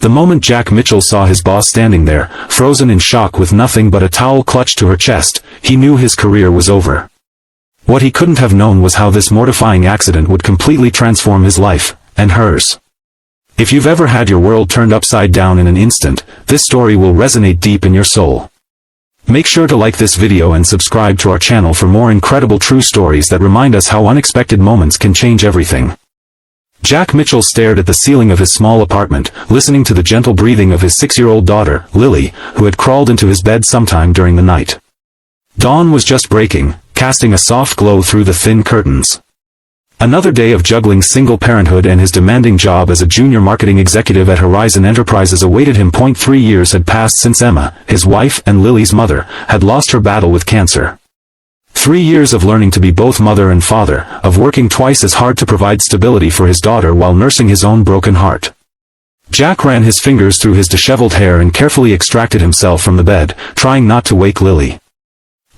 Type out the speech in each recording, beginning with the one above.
The moment Jack Mitchell saw his boss standing there, frozen in shock with nothing but a towel clutched to her chest, he knew his career was over. What he couldn't have known was how this mortifying accident would completely transform his life, and hers. If you've ever had your world turned upside down in an instant, this story will resonate deep in your soul. Make sure to like this video and subscribe to our channel for more incredible true stories that remind us how unexpected moments can change everything. Jack Mitchell stared at the ceiling of his small apartment, listening to the gentle breathing of his 6-year-old daughter, Lily, who had crawled into his bed sometime during the night. Dawn was just breaking, casting a soft glow through the thin curtains. Another day of juggling single parenthood and his demanding job as a junior marketing executive at Horizon Enterprises awaited him. 3 years had passed since Emma, his wife and Lily's mother, had lost her battle with cancer. 3 years of learning to be both mother and father, of working twice as hard to provide stability for his daughter while nursing his own broken heart. Jack ran his fingers through his disheveled hair and carefully extracted himself from the bed, trying not to wake Lily.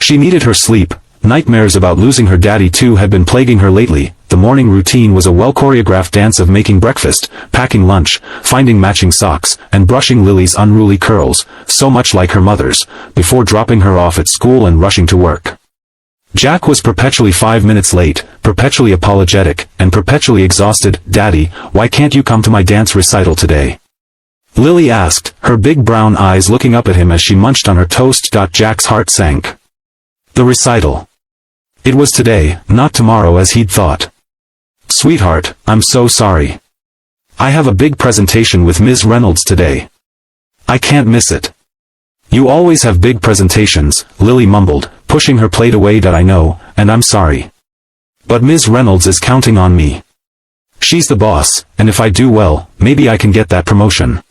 She needed her sleep. Nightmares about losing her daddy too had been plaguing her lately. The morning routine was a well-choreographed dance of making breakfast, packing lunch, finding matching socks, and brushing Lily's unruly curls, so much like her mother's, before dropping her off at school and rushing to work. Jack was perpetually 5 minutes late, perpetually apologetic, and perpetually exhausted. "Daddy, why can't you come to my dance recital today?" Lily asked, her big brown eyes looking up at him as she munched on her toast. Jack's heart sank. The recital. It was today, not tomorrow as he'd thought. "Sweetheart, I'm so sorry. I have a big presentation with Ms. Reynolds today. I can't miss it." "You always have big presentations," Lily mumbled, pushing her plate away. "I know, and I'm sorry. But Ms. Reynolds is counting on me. She's the boss, and if I do well, maybe I can get that promotion.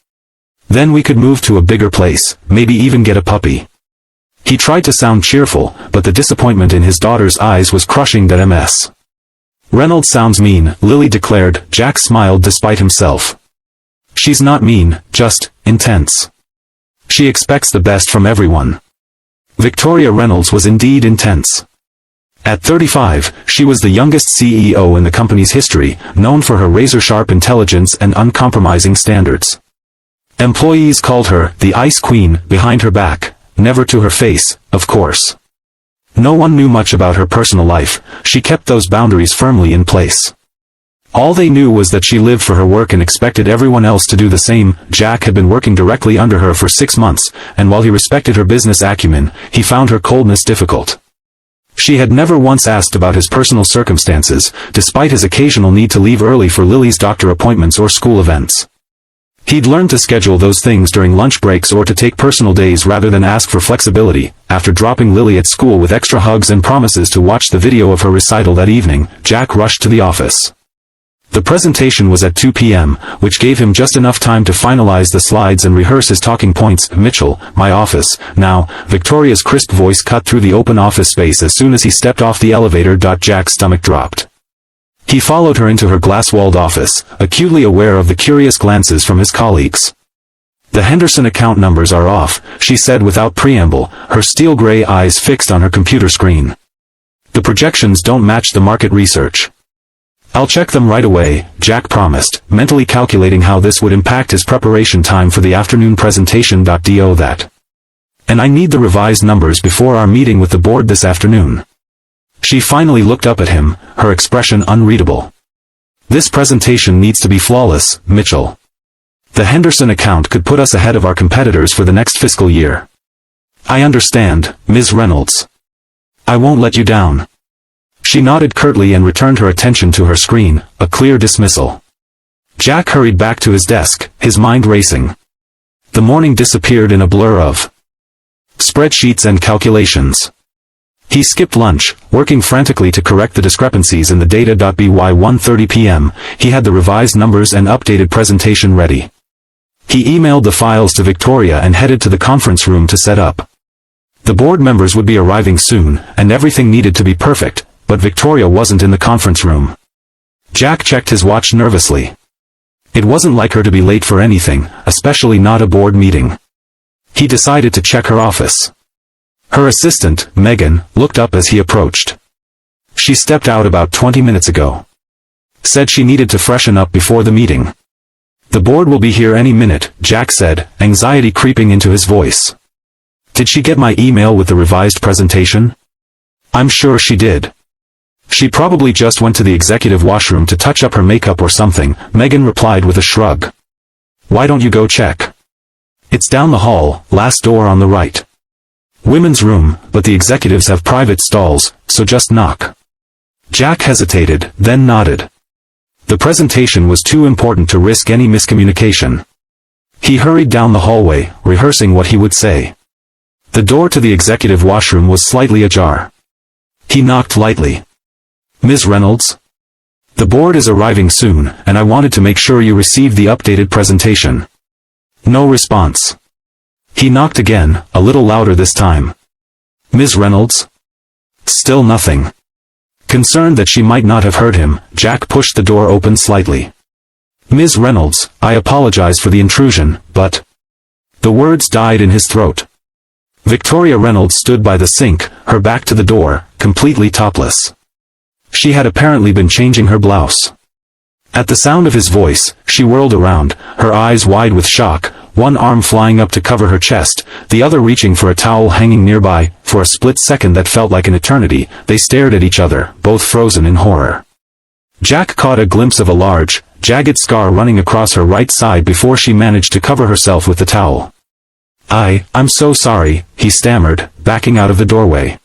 Then we could move to a bigger place, maybe even get a puppy." He tried to sound cheerful, but the disappointment in his daughter's eyes was crushing. "Ms. Reynolds sounds mean," Lily declared. Jack smiled despite himself. "She's not mean, just intense. She expects the best from everyone." Victoria Reynolds was indeed intense. At 35, she was the youngest CEO in the company's history, known for her razor-sharp intelligence and uncompromising standards. Employees called her the Ice Queen behind her back, never to her face, of course. No one knew much about her personal life. She kept those boundaries firmly in place. All they knew was that she lived for her work and expected everyone else to do the same. Jack had been working directly under her for 6 months, and while he respected her business acumen, he found her coldness difficult. She had never once asked about his personal circumstances, despite his occasional need to leave early for Lily's doctor appointments or school events. He'd learned to schedule those things during lunch breaks or to take personal days rather than ask for flexibility. After dropping Lily at school with extra hugs and promises to watch the video of her recital that evening, Jack rushed to the office. The presentation was at 2 p.m., which gave him just enough time to finalize the slides and rehearse his talking points. "Mitchell, my office, now." Victoria's crisp voice cut through the open office space as soon as he stepped off the elevator. Jack's stomach dropped. He followed her into her glass-walled office, acutely aware of the curious glances from his colleagues. "The Henderson account numbers are off," she said without preamble, her steel-gray eyes fixed on her computer screen. "The projections don't match the market research." "I'll check them right away," Jack promised, mentally calculating how this would impact his preparation time for the afternoon presentation. That. "And I need the revised numbers before our meeting with the board this afternoon." She finally looked up at him, her expression unreadable. "This presentation needs to be flawless, Mitchell. The Henderson account could put us ahead of our competitors for the next fiscal year." "I understand, Ms. Reynolds. I won't let you down." She nodded curtly and returned her attention to her screen, a clear dismissal. Jack hurried back to his desk, his mind racing. The morning disappeared in a blur of spreadsheets and calculations. He skipped lunch, working frantically to correct the discrepancies in the data. By 1:30 p.m., he had the revised numbers and updated presentation ready. He emailed the files to Victoria and headed to the conference room to set up. The board members would be arriving soon, and everything needed to be perfect, but Victoria wasn't in the conference room. Jack checked his watch nervously. It wasn't like her to be late for anything, especially not a board meeting. He decided to check her office. Her assistant, Megan, looked up as he approached. "She stepped out about 20 minutes ago. Said she needed to freshen up before the meeting." The board will be here any minute, Jack said, anxiety creeping into his voice. Did she get my email with the revised presentation? I'm sure she did. She probably just went to the executive washroom to touch up her makeup or something, Megan replied with a shrug. Why don't you go check? It's down the hall, last door on the right. Women's room, but the executives have private stalls, so just knock. Jack hesitated, then nodded. The presentation was too important to risk any miscommunication. He hurried down the hallway, rehearsing what he would say. The door to the executive washroom was slightly ajar. He knocked lightly. Ms. Reynolds? The board is arriving soon, and I wanted to make sure you received the updated presentation. No response. He knocked again, a little louder this time. Ms. Reynolds? Still nothing. Concerned that she might not have heard him, Jack pushed the door open slightly. Ms. Reynolds, I apologize for the intrusion, but... The words died in his throat. Victoria Reynolds stood by the sink, her back to the door, completely topless. She had apparently been changing her blouse. At the sound of his voice, she whirled around, her eyes wide with shock, one arm flying up to cover her chest, the other reaching for a towel hanging nearby. For a split second that felt like an eternity, they stared at each other, both frozen in horror. Jack caught a glimpse of a large, jagged scar running across her right side before she managed to cover herself with the towel. I'm so sorry, he stammered, backing out of the doorway.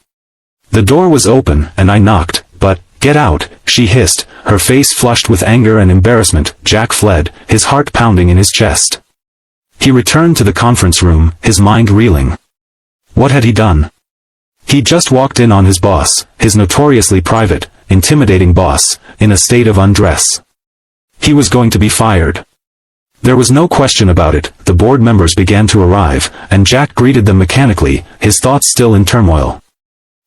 The door was open, and I knocked, but, get out, she hissed, her face flushed with anger and embarrassment. Jack fled, his heart pounding in his chest. He returned to the conference room, his mind reeling. What had he done? He just walked in on his boss, his notoriously private, intimidating boss, in a state of undress. He was going to be fired. There was no question about it. The board members began to arrive, and Jack greeted them mechanically, his thoughts still in turmoil.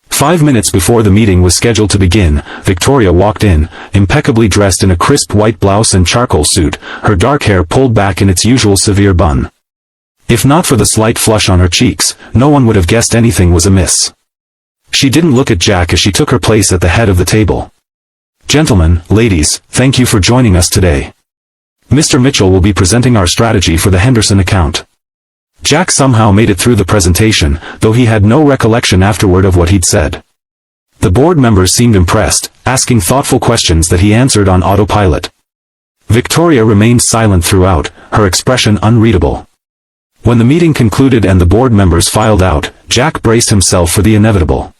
5 minutes before the meeting was scheduled to begin, Victoria walked in, impeccably dressed in a crisp white blouse and charcoal suit, her dark hair pulled back in its usual severe bun. If not for the slight flush on her cheeks, no one would have guessed anything was amiss. She didn't look at Jack as she took her place at the head of the table. Gentlemen, ladies, thank you for joining us today. Mr. Mitchell will be presenting our strategy for the Henderson account. Jack somehow made it through the presentation, though he had no recollection afterward of what he'd said. The board members seemed impressed, asking thoughtful questions that he answered on autopilot. Victoria remained silent throughout, her expression unreadable. When the meeting concluded and the board members filed out, Jack braced himself for the inevitable.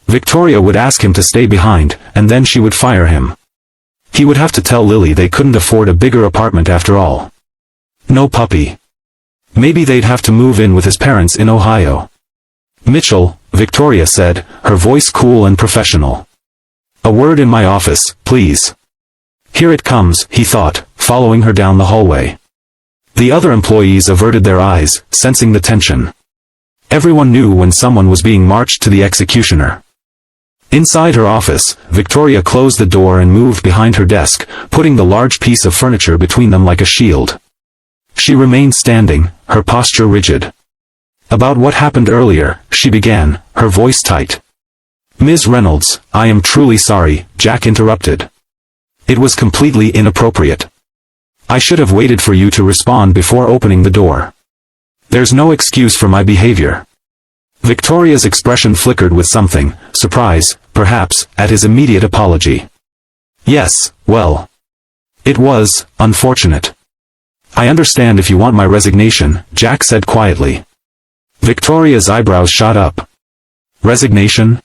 Victoria would ask him to stay behind, and then she would fire him. He would have to tell Lily they couldn't afford a bigger apartment after all. No puppy. Maybe they'd have to move in with his parents in Ohio. Mitchell, Victoria said, her voice cool and professional. A word in my office, please. Here it comes, he thought, following her down the hallway. The other employees averted their eyes, sensing the tension. Everyone knew when someone was being marched to the executioner. Inside her office, Victoria closed the door and moved behind her desk, putting the large piece of furniture between them like a shield. She remained standing, her posture rigid. About what happened earlier, she began, her voice tight. Ms. Reynolds, I am truly sorry, Jack interrupted. It was completely inappropriate. I should have waited for you to respond before opening the door. There's no excuse for my behavior. Victoria's expression flickered with something, surprise, perhaps, at his immediate apology. Yes, well. It was, unfortunate. I understand if you want my resignation, Jack said quietly. Victoria's eyebrows shot up. Resignation?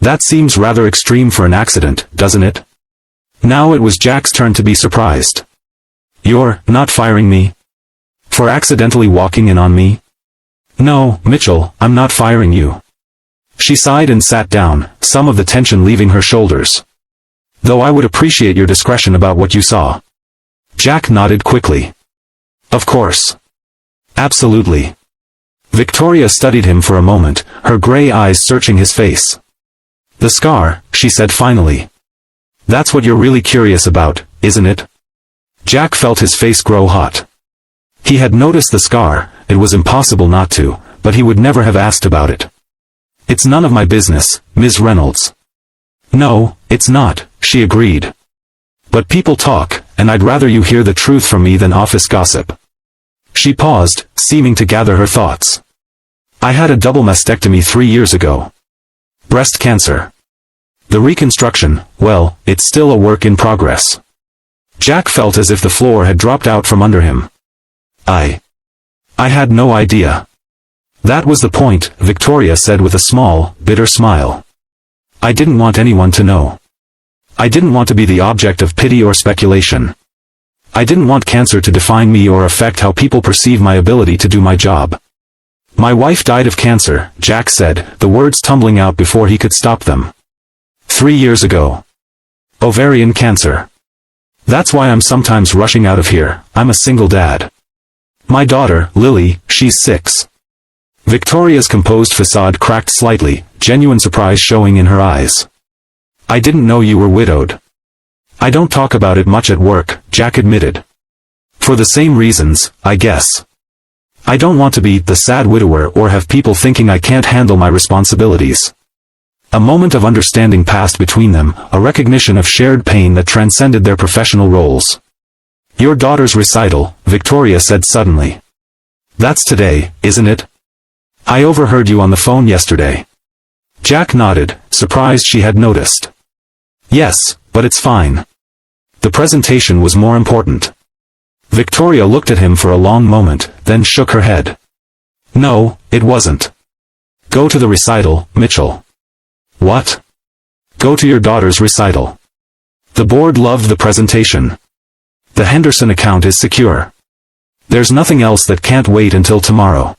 That seems rather extreme for an accident, doesn't it? Now it was Jack's turn to be surprised. You're not firing me? For accidentally walking in on me? No, Mitchell, I'm not firing you. She sighed and sat down, some of the tension leaving her shoulders. Though I would appreciate your discretion about what you saw. Jack nodded quickly. Of course. Absolutely. Victoria studied him for a moment, her gray eyes searching his face. The scar, she said finally. That's what you're really curious about, isn't it? Jack felt his face grow hot. He had noticed the scar, it was impossible not to, but he would never have asked about it. It's none of my business, Ms. Reynolds. No, it's not, she agreed. But people talk, and I'd rather you hear the truth from me than office gossip." She paused, seeming to gather her thoughts. "I had a double mastectomy 3 years ago. Breast cancer. The reconstruction, well, it's still a work in progress." Jack felt as if the floor had dropped out from under him. I had no idea." "That was the point," Victoria said with a small, bitter smile. "I didn't want anyone to know. I didn't want to be the object of pity or speculation. I didn't want cancer to define me or affect how people perceive my ability to do my job." "My wife died of cancer," Jack said, the words tumbling out before he could stop them. 3 years ago. Ovarian cancer. That's why I'm sometimes rushing out of here. I'm a single dad. My daughter, Lily, she's 6. Victoria's composed facade cracked slightly, genuine surprise showing in her eyes. "I didn't know you were widowed." "I don't talk about it much at work," Jack admitted. "For the same reasons, I guess. I don't want to be the sad widower or have people thinking I can't handle my responsibilities." A moment of understanding passed between them, a recognition of shared pain that transcended their professional roles. "Your daughter's recital," Victoria said suddenly. "That's today, isn't it? I overheard you on the phone yesterday." Jack nodded, surprised she had noticed. "Yes, but it's fine. The presentation was more important." Victoria looked at him for a long moment, then shook her head. "No, it wasn't. Go to the recital, Mitchell." "What?" "Go to your daughter's recital. The board loved the presentation. The Henderson account is secure. There's nothing else that can't wait until tomorrow."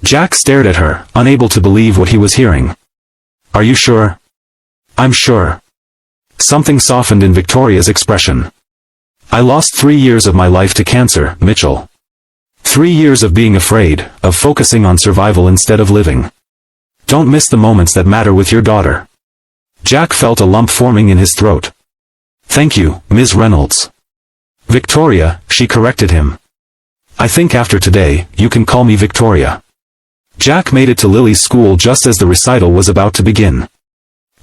Jack stared at her, unable to believe what he was hearing. "Are you sure?" "I'm sure." Something softened in Victoria's expression. "I lost 3 years of my life to cancer, Mitchell. 3 years of being afraid, of focusing on survival instead of living. Don't miss the moments that matter with your daughter." Jack felt a lump forming in his throat. "Thank you, Ms. Reynolds." "Victoria," she corrected him. "I think after today, you can call me Victoria." Jack made it to Lily's school just as the recital was about to begin.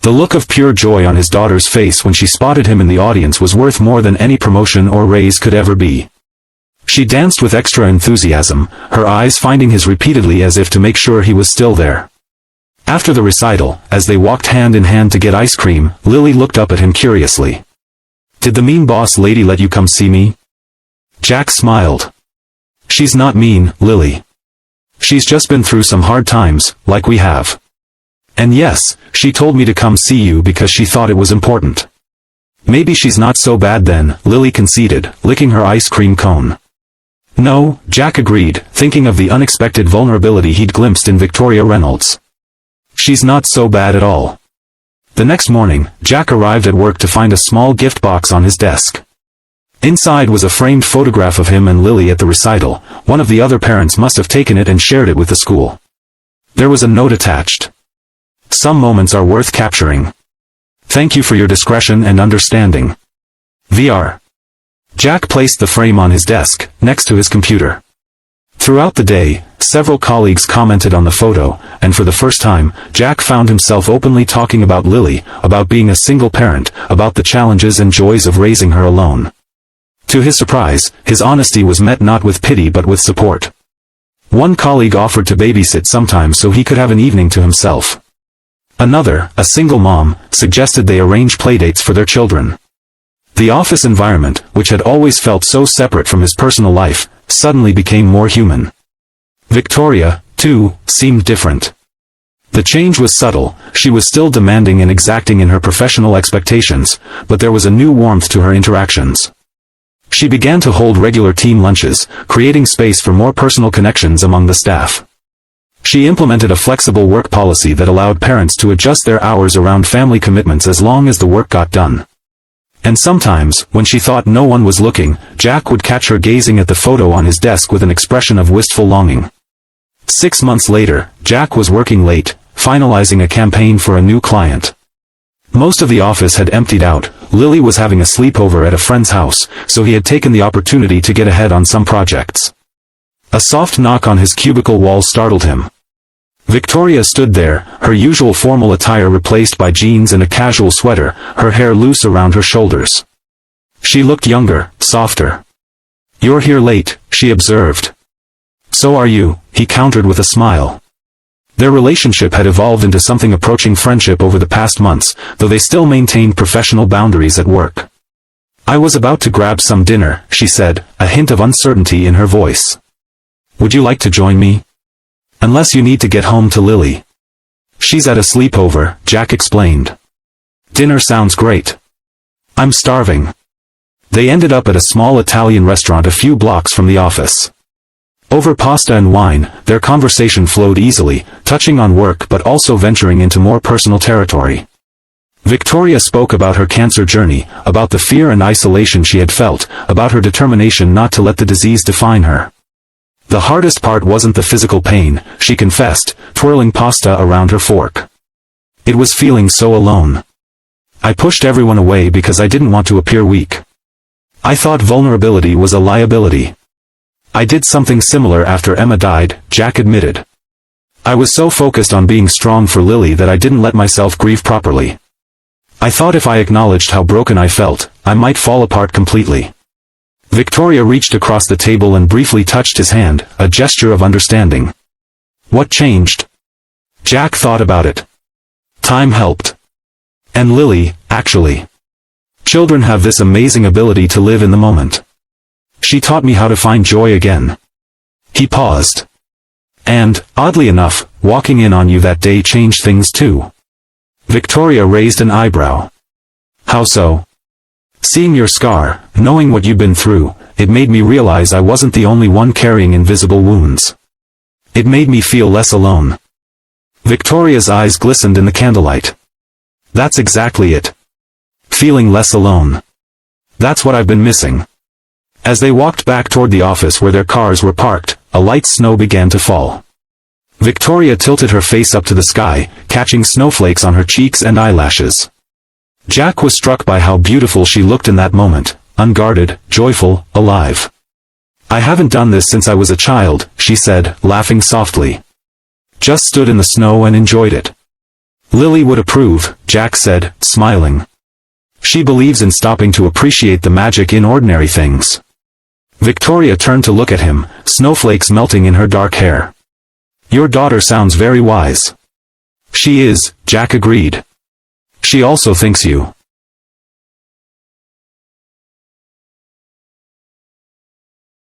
The look of pure joy on his daughter's face when she spotted him in the audience was worth more than any promotion or raise could ever be. She danced with extra enthusiasm, her eyes finding his repeatedly as if to make sure he was still there. After the recital, as they walked hand in hand to get ice cream, Lily looked up at him curiously. "Did the mean boss lady let you come see me?" Jack smiled. "She's not mean, Lily. She's just been through some hard times, like we have. And yes, she told me to come see you because she thought it was important." "Maybe she's not so bad then," Lily conceded, licking her ice cream cone. "No," Jack agreed, thinking of the unexpected vulnerability he'd glimpsed in Victoria Reynolds. "She's not so bad at all." The next morning, Jack arrived at work to find a small gift box on his desk. Inside was a framed photograph of him and Lily at the recital. One of the other parents must have taken it and shared it with the school. There was a note attached. "Some moments are worth capturing. Thank you for your discretion and understanding. VR." Jack placed the frame on his desk, next to his computer. Throughout the day, several colleagues commented on the photo, and for the first time, Jack found himself openly talking about Lily, about being a single parent, about the challenges and joys of raising her alone. To his surprise, his honesty was met not with pity but with support. One colleague offered to babysit sometimes so he could have an evening to himself. Another, a single mom, suggested they arrange playdates for their children. The office environment, which had always felt so separate from his personal life, suddenly became more human. Victoria, too, seemed different. The change was subtle. She was still demanding and exacting in her professional expectations, but there was a new warmth to her interactions. She began to hold regular team lunches, creating space for more personal connections among the staff. She implemented a flexible work policy that allowed parents to adjust their hours around family commitments as long as the work got done. And sometimes, when she thought no one was looking, Jack would catch her gazing at the photo on his desk with an expression of wistful longing. 6 months later, Jack was working late, finalizing a campaign for a new client. Most of the office had emptied out. Lily was having a sleepover at a friend's house, so he had taken the opportunity to get ahead on some projects. A soft knock on his cubicle wall startled him. Victoria stood there, her usual formal attire replaced by jeans and a casual sweater, her hair loose around her shoulders. She looked younger, softer. "You're here late," she observed. "So are you," he countered with a smile. Their relationship had evolved into something approaching friendship over the past months, though they still maintained professional boundaries at work. "I was about to grab some dinner," she said, a hint of uncertainty in her voice. "Would you like to join me? Unless you need to get home to Lily." "She's at a sleepover," Jack explained. "Dinner sounds great. I'm starving." They ended up at a small Italian restaurant a few blocks from the office. Over pasta and wine, their conversation flowed easily, touching on work but also venturing into more personal territory. Victoria spoke about her cancer journey, about the fear and isolation she had felt, about her determination not to let the disease define her. The hardest part wasn't the physical pain, she confessed, twirling pasta around her fork. It was feeling so alone. "I pushed everyone away because I didn't want to appear weak. I thought vulnerability was a liability. I did something similar after Emma died," Jack admitted. "I was so focused on being strong for Lily that I didn't let myself grieve properly. I thought if I acknowledged how broken I felt, I might fall apart completely." Victoria reached across the table and briefly touched his hand, a gesture of understanding. "What changed?" Jack thought about it. "Time helped. And Lily, actually. Children have this amazing ability to live in the moment. She taught me how to find joy again." He paused. "And, oddly enough, walking in on you that day changed things too." Victoria raised an eyebrow. "How so?" "Seeing your scar, knowing what you've been through, it made me realize I wasn't the only one carrying invisible wounds. It made me feel less alone." Victoria's eyes glistened in the candlelight. "That's exactly it. Feeling less alone. That's what I've been missing." As they walked back toward the office where their cars were parked, a light snow began to fall. Victoria tilted her face up to the sky, catching snowflakes on her cheeks and eyelashes. Jack was struck by how beautiful she looked in that moment, unguarded, joyful, alive. "I haven't done this since I was a child," she said, laughing softly. "Just stood in the snow and enjoyed it." "Lily would approve," Jack said, smiling. "She believes in stopping to appreciate the magic in ordinary things." Victoria turned to look at him, snowflakes melting in her dark hair. "Your daughter sounds very wise." "She is," Jack agreed. "She also thinks you